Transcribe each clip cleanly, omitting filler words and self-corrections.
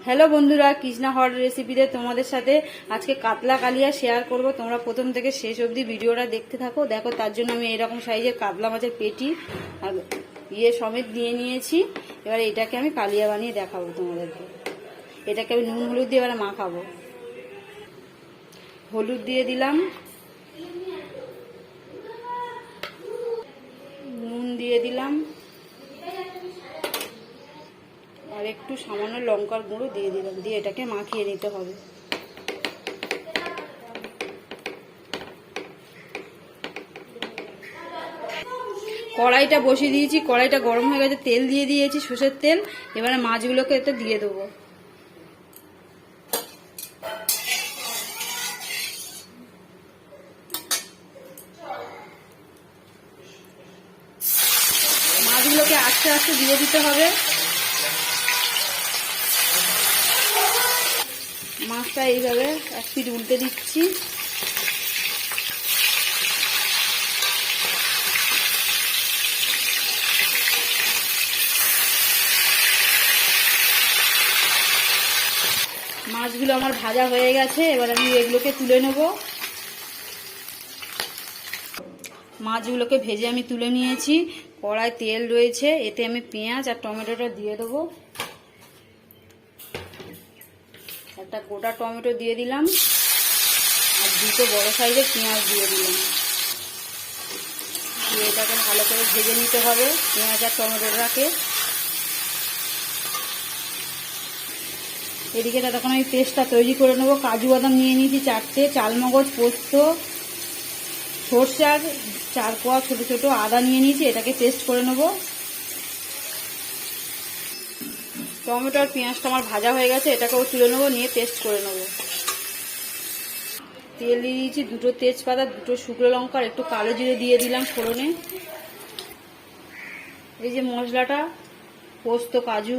Hello বন্ধুরা, Krishna hot রেসিপিতে তোমাদের সাথে আজকে কাতলা কালিয়া শেয়ার করব। তোমরা প্রথম থেকে শেষ অবধি ভিডিওটা দেখতে থাকো। দেখো, তার জন্য আমি এরকম সাইজের কাতলা মাছের পেটি আর সমেত নিয়ে নিয়েছি। এবার এটাকে আমি কালিয়া বানিয়ে দেখাবো তোমাদেরকে। এটাকে আমি নুন হলুদ দিয়ে এবারে মাখাবো। হলুদ দিয়ে দিলাম, নুন দিয়ে দিলাম, আর একটু সামান্য লঙ্কার গুঁড়ো দিয়ে দিলাম। দিয়ে এটাকে মাখিয়ে নিতে হবে। কড়াইটা বসিয়ে দিয়েছি, কড়াইটা গরম হয়ে গেছে, তেল দিয়ে দিয়েছি, সর্ষের তেল। এবারে মাছগুলোকে এতে দিয়ে দেবো। মাছগুলোকে আস্তে আস্তে দিয়ে দিতে হবে। মাছটা এইভাবে এক পিঠ উল্টে দিচ্ছি। মাছগুলো আমার ভাজা হয়ে গেছে, এবার আমি এগুলোকে তুলে নেব। মাছগুলোকে ভেজে আমি তুলে নিয়েছি। কড়ায় তেল রয়েছে, এতে আমি পেঁয়াজ আর টমেটোটা দিয়ে দেবো। একটা গোটা টমেটো দিয়ে দিলাম, আর দুটো বড় সাইজের পেঁয়াজ দিয়ে দিলাম। দিয়ে এটাকে ভালো করে ভেজে নিতে হবে পেঁয়াজ আর টমেটোটাকে। এদিকে তখন আমি পেস্টটা তৈরি করে নেবো। কাজু বাদাম নিয়ে নিয়েছি 4টে, চালমগজ, পোস্ত, সরষার 4 কোয়া ছোট ছোট, আদা নিয়ে নিয়েছি। এটাকে পেস্ট করে নেবো। টমেটো আর পেঁয়াজটা আমার ভাজা হয়ে গেছে, এটাকেও তুলে নেবো, নিয়ে পেস্ট করে নেবো। তেল দিয়ে দিয়েছি, 2টো তেজপাতা, 2টো শুকনো লঙ্কা, আর একটু কালো জিরে দিয়ে দিলাম ফোড়নে। এই যে মশলাটা, পোস্ত, কাজু,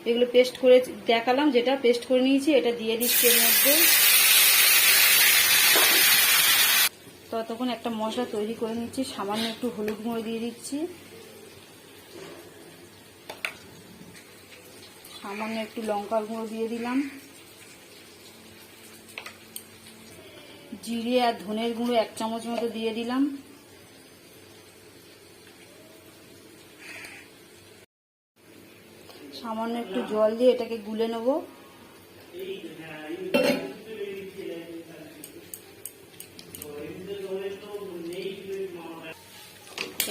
এগুলো পেস্ট করে দেখালাম, যেটা পেস্ট করে নিয়েছি, এটা দিয়ে দিচ্ছি এর মধ্যে। ততক্ষণ একটা মশলা তৈরি করে নিচ্ছি। সামান্য একটু হলুদ গুঁড়ো দিয়ে দিচ্ছি, সামান্য একটু লঙ্কার গুঁড়ো দিয়ে দিলাম, জিরে আর ধনের গুঁড়ো 1 চামচ মতো দিয়ে দিলাম। সামান্য একটু জল দিয়ে এটাকে গুলে নেব।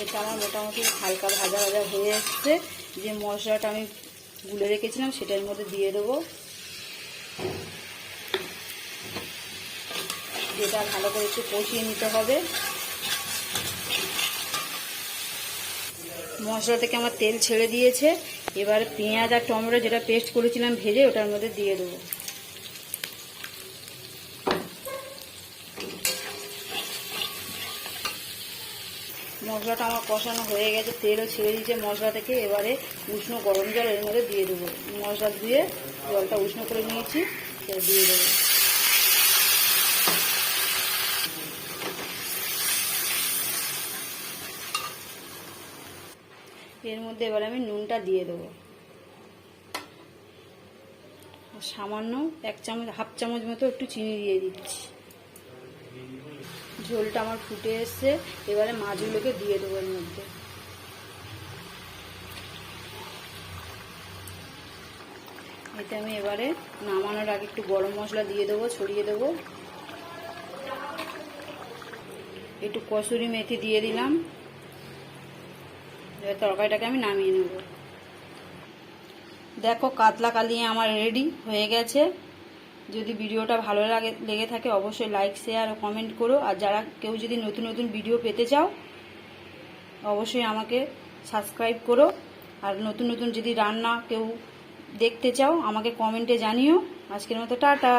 এটা আমার মোটামুটি হালকা ভাজা ভাজা হয়ে এসছে। যে মশলাটা আমি গুলে রেখেছিলাম সেটার মধ্যে দিয়ে দেবো। যেটা ভালো করে একটু কষিয়ে নিতে হবে। মশলা থেকে আমার তেল ছেড়ে দিয়েছে। এবার পেঁয়াজ আর টমেটো যেটা পেস্ট করেছিলাম ভেজে, ওটার মধ্যে দিয়ে দেবো। মশলাটা আমার কষানো হয়ে গেছে, তেলও ছেড়ে দিয়েছে মশলা থেকে। এবারে উষ্ণ গরম জল এর মধ্যে দিয়ে দেবো। মশলা ধুয়ে জলটা উষ্ণ করে নিয়েছি, সেটা দিয়ে দেবো। এর মধ্যে এবার আমি নুনটা দিয়ে দেবো। সামান্য 1 চামচ, হাফ চামচ মতো একটু চিনি দিয়ে দিচ্ছি। ঝোলটা আমার ফুটে এসছে, এবারে মাছগুলোকে দিয়ে দেবো এর মধ্যে। এতে আমি এবারে নামানোর আগে একটু গরম মশলা দিয়ে দেবো, ছড়িয়ে দেবো। একটু কসুরি মেথি দিয়ে দিলাম। এবার তরকারিটাকে আমি নামিয়ে নেব। দেখো, কাতলা কালিয়া আমার রেডি হয়ে গেছে। যদি ভিডিওটা ভালো লেগে থাকে অবশ্যই লাইক, শেয়ার ও কমেন্ট করো। আর যারা কেউ যদি নতুন নতুন ভিডিও পেতে চাও অবশ্যই আমাকে সাবস্ক্রাইব করো। আর নতুন নতুন যদি রান্না কেউ দেখতে চাও আমাকে কমেন্টে জানিও। আজকের মতো টাটা।